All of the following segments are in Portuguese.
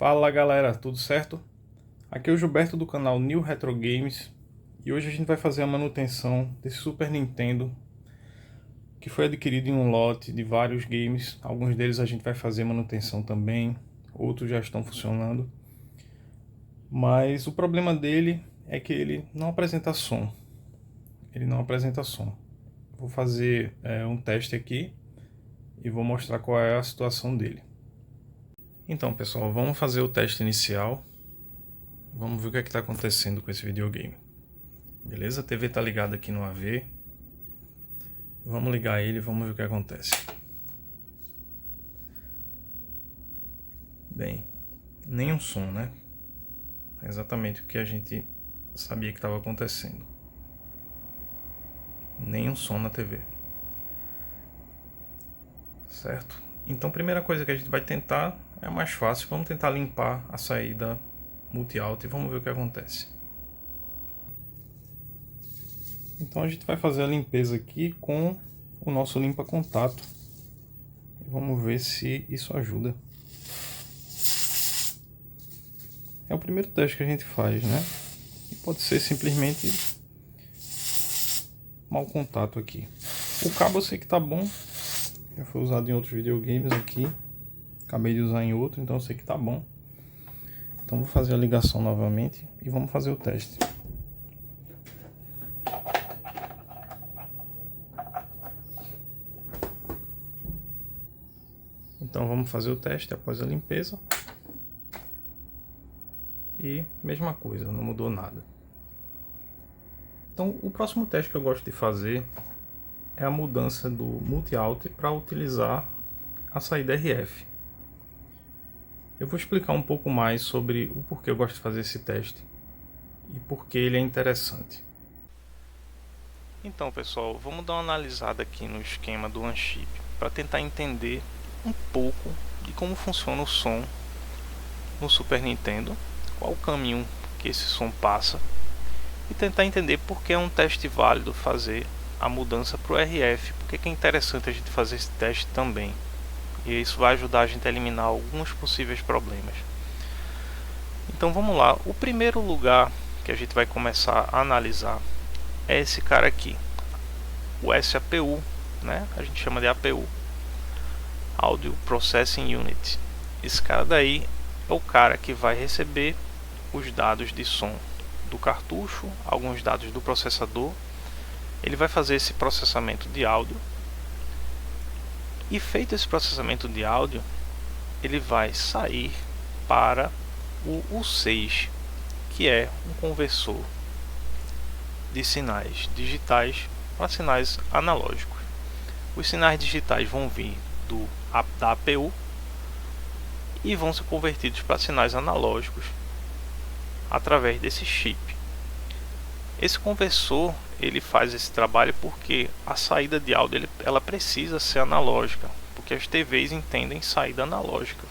Fala galera, tudo certo? Aqui é o Gilberto do canal New Retro Games e hoje a gente vai fazer a manutenção desse Super Nintendo que foi adquirido em um lote de vários games. Alguns deles a gente vai fazer manutenção também, outros já estão funcionando, mas o problema dele é que ele não apresenta som. Vou fazer um teste aqui e vou mostrar qual é a situação dele. Então pessoal, vamos fazer o teste inicial. Vamos ver o que é que está acontecendo com esse videogame. Beleza? A TV está ligada aqui no AV. Vamos ligar ele e vamos ver o que acontece. Bem, nenhum som, né? É exatamente o que a gente sabia que estava acontecendo. Nenhum som na TV. Certo? Então a primeira coisa que a gente vai tentar é a mais fácil. Vamos tentar limpar a saída multi-out e vamos ver o que acontece. Então a gente vai fazer a limpeza aqui com o nosso limpa-contato. E vamos ver se isso ajuda. É o primeiro teste que a gente faz, né? E pode ser simplesmente mau contato aqui. O cabo eu sei que tá bom. Já foi usado em outros videogames aqui. Acabei de usar em outro, então eu sei que tá bom. Então vou fazer a ligação novamente e vamos fazer o teste. Então vamos fazer o teste após a limpeza. E mesma coisa, não mudou nada. Então o próximo teste que eu gosto de fazer é a mudança do multi-out para utilizar a saída RF. Eu vou explicar um pouco mais sobre o porquê eu gosto de fazer esse teste e porque ele é interessante. Então pessoal, vamos dar uma analisada aqui no esquema do OneChip para tentar entender um pouco de como funciona o som no Super Nintendo, qual o caminho que esse som passa e tentar entender por que é um teste válido fazer a mudança para o RF, porque é interessante a gente fazer esse teste também. E isso vai ajudar a gente a eliminar alguns possíveis problemas. Então vamos lá, o primeiro lugar que a gente vai começar a analisar é esse cara aqui, o SAPU, né? A gente chama de APU, Audio Processing Unit. Esse cara daí é o cara que vai receber os dados de som do cartucho, alguns dados do processador. Ele vai fazer esse processamento de áudio. E feito esse processamento de áudio, ele vai sair para o U6, que é um conversor de sinais digitais para sinais analógicos. Os sinais digitais vão vir da APU e vão ser convertidos para sinais analógicos através desse chip. Esse conversor ele faz esse trabalho porque a saída de áudio ela precisa ser analógica, porque as TVs entendem saída analógica.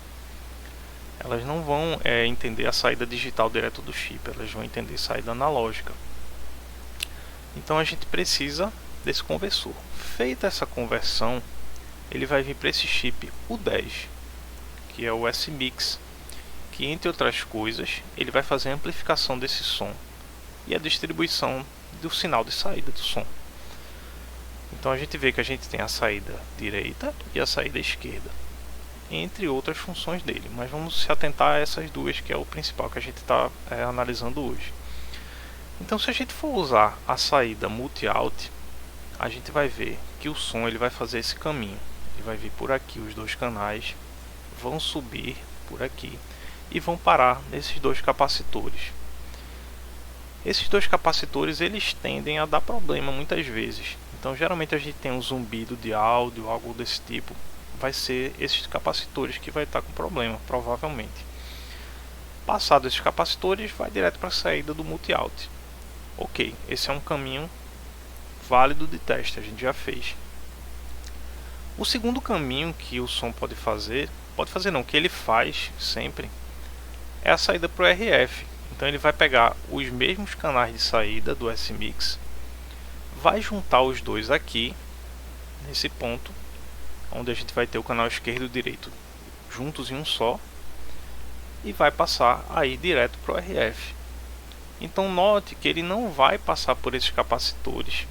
Elas não vão entender a saída digital direto do chip, elas vão entender saída analógica. Então a gente precisa desse conversor. Feita essa conversão, ele vai vir para esse chip U10, que é o S-Mix, que entre outras coisas ele vai fazer a amplificação desse som e a distribuição do sinal de saída do som. Então a gente vê que a gente tem a saída direita e a saída esquerda, entre outras funções dele, mas vamos se atentar a essas duas, que é o principal que a gente está analisando hoje. Então se a gente for usar a saída multi-out, a gente vai ver que o som ele vai fazer esse caminho. Ele vai vir por aqui, os dois canais vão subir por aqui e vão parar nesses dois capacitores. Esses dois capacitores eles tendem a dar problema muitas vezes. Então geralmente a gente tem um zumbido de áudio, algo desse tipo. Vai ser esses capacitores que vai estar com problema, provavelmente. Passado esses capacitores, vai direto para a saída do multi-out. Ok, esse é um caminho válido de teste, a gente já fez. O segundo caminho que o som pode fazer não, que ele faz sempre, é a saída para o RF. Então ele vai pegar os mesmos canais de saída do S-Mix, vai juntar os dois aqui, nesse ponto, onde a gente vai ter o canal esquerdo e o direito juntos em um só, e vai passar aí direto para o RF. Então note que ele não vai passar por esses capacitores,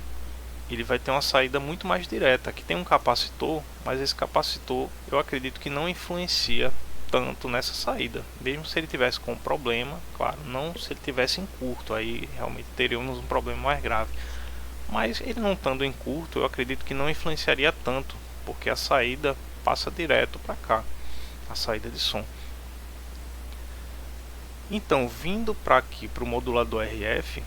ele vai ter uma saída muito mais direta. Aqui tem um capacitor, mas esse capacitor eu acredito que não influencia tanto nessa saída, mesmo se ele tivesse com problema, claro, não se ele tivesse em curto, aí realmente teríamos um problema mais grave, mas ele não estando em curto, eu acredito que não influenciaria tanto, porque a saída passa direto para cá, a saída de som. Então, vindo para aqui para o modulador RF,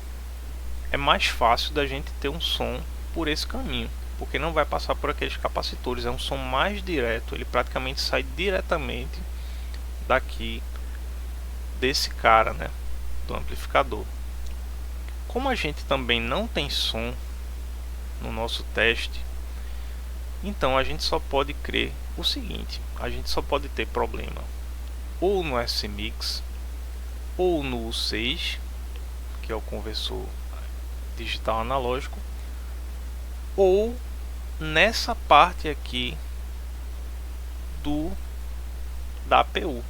é mais fácil da gente ter um som por esse caminho, porque não vai passar por aqueles capacitores, é um som mais direto, ele praticamente sai diretamente daqui desse cara, né, do amplificador. Como a gente também não tem som no nosso teste, então a gente só pode crer o seguinte: a gente só pode ter problema ou no S-Mix ou no U6, que é o conversor digital analógico, ou nessa parte aqui da APU.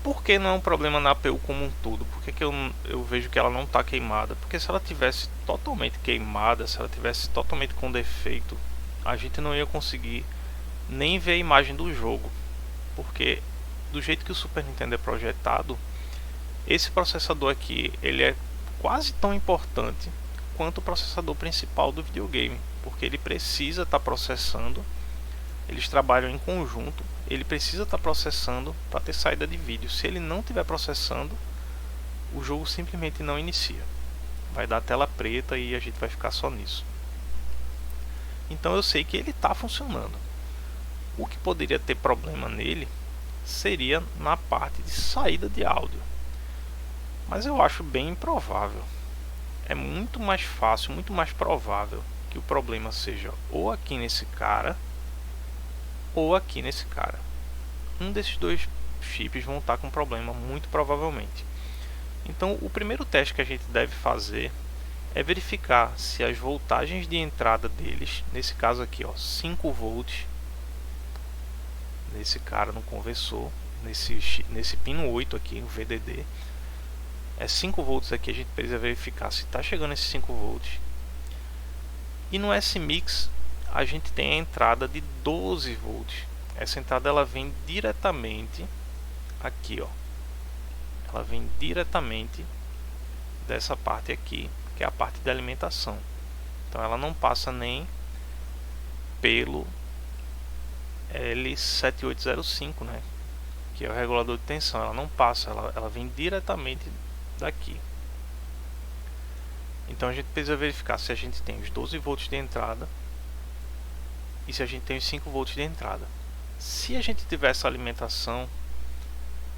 Por que não é um problema na APU como um todo? Por que eu vejo que ela não está queimada? Porque se ela tivesse totalmente queimada, se ela tivesse totalmente com defeito, a gente não ia conseguir nem ver a imagem do jogo. Porque do jeito que o Super Nintendo é projetado, esse processador aqui, ele é quase tão importante quanto o processador principal do videogame, porque ele precisa estar processando, eles trabalham em conjunto, ele precisa estar processando para ter saída de vídeo. Se ele não estiver processando, o jogo simplesmente não inicia, vai dar tela preta e a gente vai ficar só nisso. Então eu sei que ele está funcionando. O que poderia ter problema nele seria na parte de saída de áudio, mas eu acho bem improvável. É muito mais fácil, muito mais provável que o problema seja ou aqui nesse cara ou aqui nesse cara. Um desses dois chips vão estar com problema, muito provavelmente. Então o primeiro teste que a gente deve fazer é verificar se as voltagens de entrada deles, nesse caso aqui, ó, 5 volts, nesse cara no conversor, nesse pino 8 aqui, o VDD, é 5 volts aqui, a gente precisa verificar se está chegando esses 5 volts. E no S-Mix a gente tem a entrada de 12 volts. Essa entrada ela vem diretamente aqui, ó. Ela vem diretamente dessa parte aqui, que é a parte de alimentação. Então ela não passa nem pelo L7805, né, que é o regulador de tensão. Ela não passa, ela vem diretamente daqui. Então a gente precisa verificar se a gente tem os 12 volts de entrada e se a gente tem os 5 volts de entrada. Se a gente tiver essa alimentação,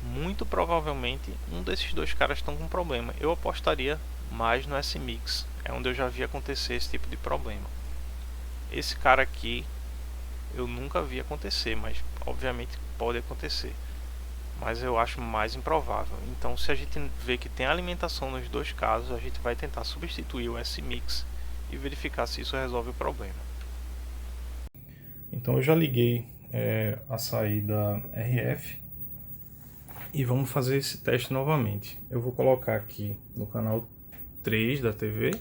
muito provavelmente um desses dois caras estão com problema. Eu apostaria mais no S-Mix, é onde eu já vi acontecer esse tipo de problema. Esse cara aqui eu nunca vi acontecer, mas obviamente pode acontecer, mas eu acho mais improvável. Então se a gente vê que tem alimentação nos dois casos, a gente vai tentar substituir o S-Mix e verificar se isso resolve o problema. Então eu já liguei a saída RF e vamos fazer esse teste novamente. Eu vou colocar aqui no canal 3 da TV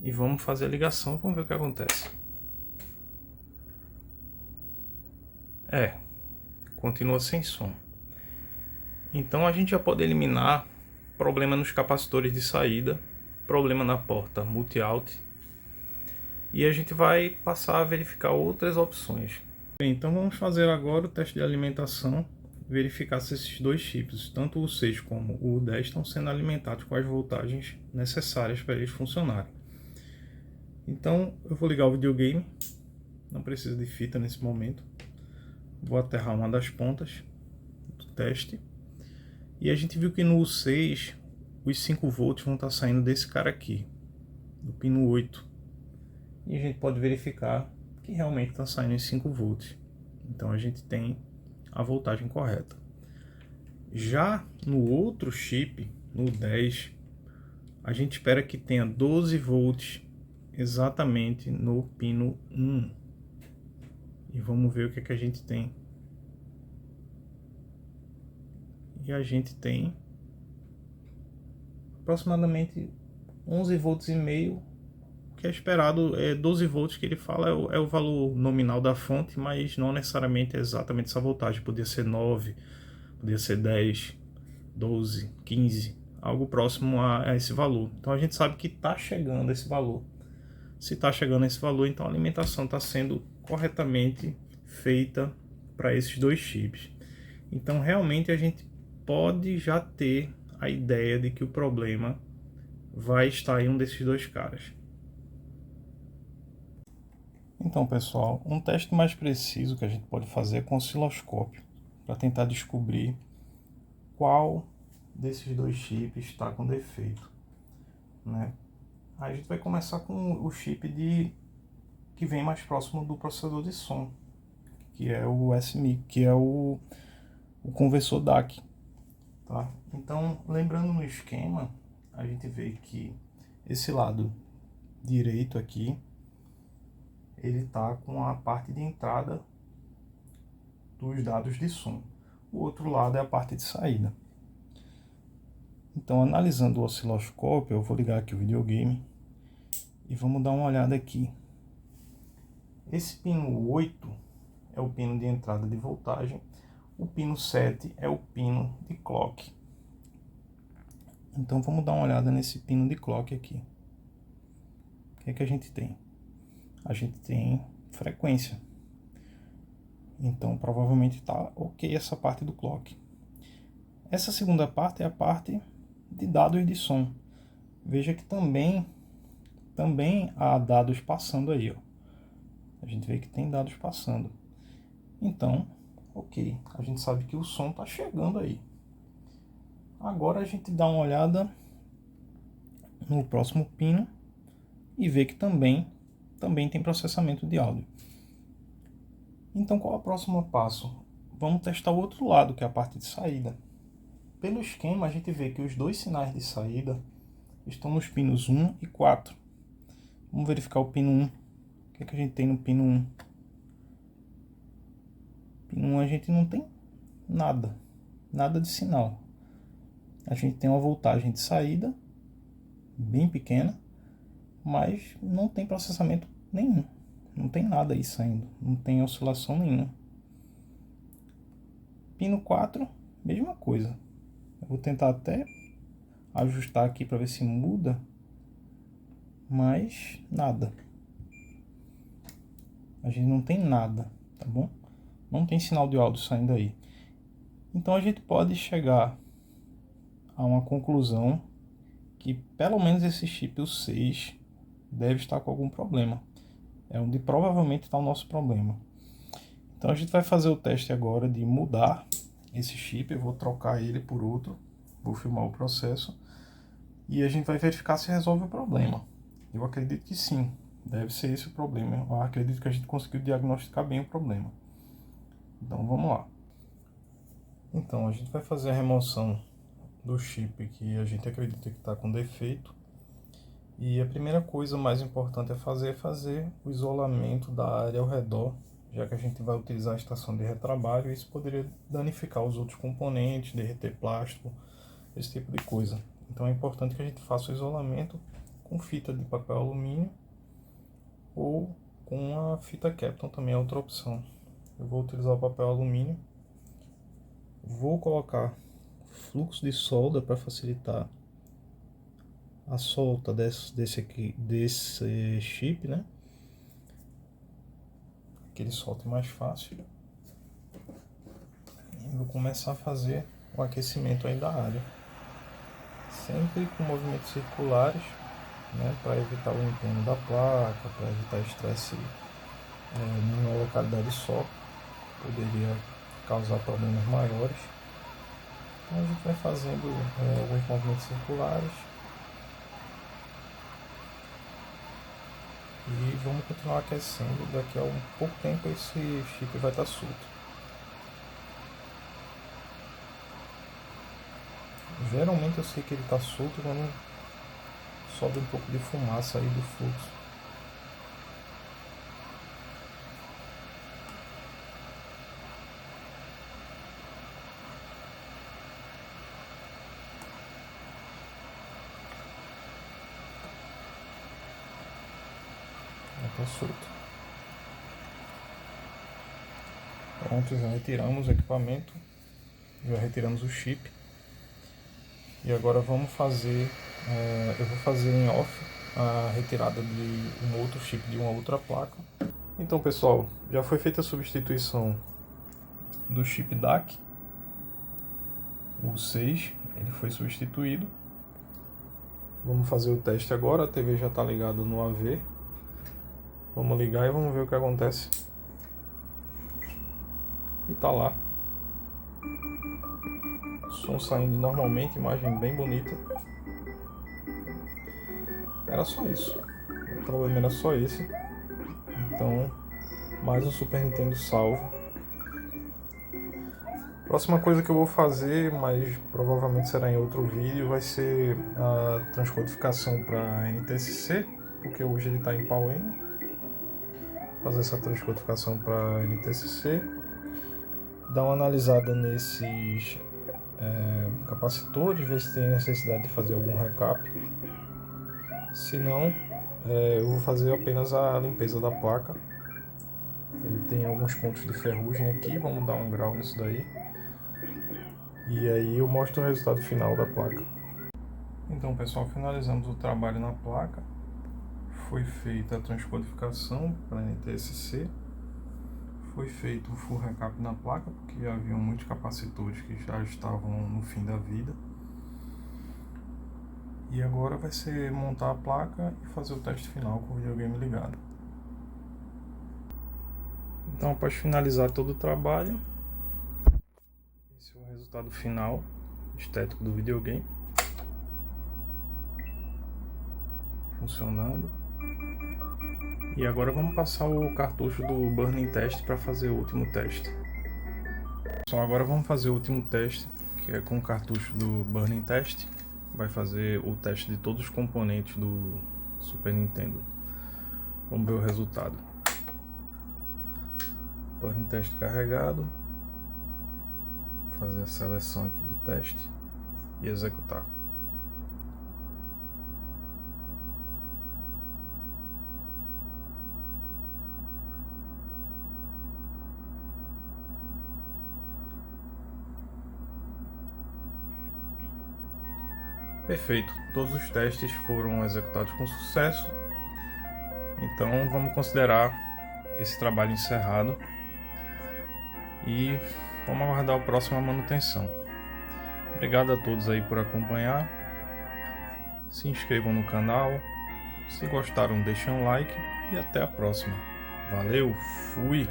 e vamos fazer a ligação, vamos ver o que acontece. Continua sem som. Então a gente já pode eliminar problema nos capacitores de saída, problema na porta multi-out, e a gente vai passar a verificar outras opções. Bem, então vamos fazer agora o teste de alimentação, verificar se esses dois chips, tanto o 6 como o 10, estão sendo alimentados com as voltagens necessárias para eles funcionarem. Então eu vou ligar o videogame, não precisa de fita nesse momento. Vou aterrar uma das pontas do teste. E a gente viu que no 6 os 5 volts vão estar saindo desse cara aqui, do pino 8. E a gente pode verificar que realmente está saindo em 5 volts. Então a gente tem a voltagem correta. Já no outro chip, no 10, a gente espera que tenha 12 volts exatamente no pino 1. E vamos ver o que é que a gente tem e a gente tem aproximadamente 11 volts e meio, que é esperado. 12 volts que ele fala é o valor nominal da fonte, mas não necessariamente é exatamente essa voltagem. Podia ser 9, podia ser 10, 12, 15, algo próximo a esse valor. Então a gente sabe que está chegando esse valor. Se está chegando esse valor, então a alimentação está sendo corretamente feita para esses dois chips. Então realmente a gente pode já ter a ideia de que o problema vai estar em um desses dois caras. Então, pessoal, um teste mais preciso que a gente pode fazer é com osciloscópio, para tentar descobrir qual desses dois chips está com defeito, né? Aí a gente vai começar com o chip que vem mais próximo do processador de som, que é o SMIC, que é o conversor DAC, tá? Então, lembrando no esquema, a gente vê que esse lado direito aqui, ele está com a parte de entrada dos dados de som. O outro lado é a parte de saída. Então, analisando o osciloscópio, eu vou ligar aqui o videogame e vamos dar uma olhada aqui. Esse pino 8 é o pino de entrada de voltagem, o pino 7 é o pino de clock. Então vamos dar uma olhada nesse pino de clock aqui. O que é que a gente tem? A gente tem frequência. Então provavelmente está ok essa parte do clock. Essa segunda parte é a parte de dados de som. Veja que também há dados passando aí, ó. A gente vê que tem dados passando. Então, ok, a gente sabe que o som está chegando aí. Agora a gente dá uma olhada no próximo pino e vê que também tem processamento de áudio. Então qual é o próximo passo? Vamos testar o outro lado, que é a parte de saída. Pelo esquema a gente vê que os dois sinais de saída estão nos pinos 1 e 4. Vamos verificar o pino 1. O que é que a gente tem no pino 1? Pino 1 a gente não tem nada de sinal. A gente tem uma voltagem de saída bem pequena, mas não tem processamento nenhum. Não tem nada aí saindo, não tem oscilação nenhuma. Pino 4, mesma coisa. Eu vou tentar até ajustar aqui para ver se muda, mas nada. A gente não tem nada, tá bom? Não tem sinal de áudio saindo aí. Então a gente pode chegar a uma conclusão que pelo menos esse chip, o 6, deve estar com algum problema. É onde provavelmente está o nosso problema. Então a gente vai fazer o teste agora de mudar esse chip. Eu vou trocar ele por outro, vou filmar o processo e a gente vai verificar se resolve o problema. Eu acredito que sim, deve ser esse o problema. Eu acredito que a gente conseguiu diagnosticar bem o problema. Então vamos lá. Então a gente vai fazer a remoção do chip que a gente acredita que está com defeito. E a primeira coisa mais importante a fazer é fazer o isolamento da área ao redor, já que a gente vai utilizar a estação de retrabalho e isso poderia danificar os outros componentes, derreter plástico, esse tipo de coisa. Então é importante que a gente faça o isolamento com fita de papel alumínio ou com a fita Kapton, também é outra opção. Eu vou utilizar o papel alumínio, vou colocar fluxo de solda para facilitar a solta desse chip, né? Que ele solte mais fácil. E vou começar a fazer o aquecimento aí da área, sempre com movimentos circulares, né? Para evitar o empenho da placa, para evitar estresse numa localidade só, poderia causar problemas maiores. Então a gente vai fazendo alguns movimentos circulares. E vamos continuar aquecendo. Daqui a um pouco tempo esse chip vai estar solto. Geralmente eu sei que ele está solto quando sobe um pouco de fumaça aí do fluxo. solto. Pronto, já retiramos o equipamento, já retiramos o chip. E agora vamos fazer, eu vou fazer em off a retirada de um outro chip de uma outra placa. Então pessoal, já foi feita a substituição do chip DAC, o 6, ele foi substituído. Vamos fazer o teste agora, a TV já está ligada no AV. Vamos ligar e vamos ver o que acontece. E tá lá. Som saindo normalmente, imagem bem bonita. Era só isso. O problema era só esse. Então, mais um Super Nintendo salvo. Próxima coisa que eu vou fazer, mas provavelmente será em outro vídeo, vai ser a transcodificação para NTSC, porque hoje ele está em PAL-M. Fazer essa transcodificação para NTSC, dar uma analisada nesses capacitores, ver se tem necessidade de fazer algum recap. Se não, eu vou fazer apenas a limpeza da placa. Ele tem alguns pontos de ferrugem aqui, vamos dar um grau nisso daí. E aí eu mostro o resultado final da placa. Então pessoal, finalizamos o trabalho na placa. Foi feita a transcodificação para NTSC. Foi feito um full recap na placa, porque havia muitos capacitores que já estavam no fim da vida. E agora vai ser montar a placa e fazer o teste final com o videogame ligado. Então, após finalizar todo o trabalho, esse é o resultado final estético do videogame. Funcionando. E agora vamos passar o cartucho do Burn-in Test para fazer o último teste. Só agora vamos fazer o último teste, que é com o cartucho do Burn-in Test. Vai fazer o teste de todos os componentes do Super Nintendo. Vamos ver o resultado. Burn-in Test carregado. Vou fazer a seleção aqui do teste e executar. Perfeito, todos os testes foram executados com sucesso, então vamos considerar esse trabalho encerrado e vamos aguardar a próxima manutenção. Obrigado a todos aí por acompanhar, se inscrevam no canal, se gostaram deixem um like e até a próxima. Valeu, fui!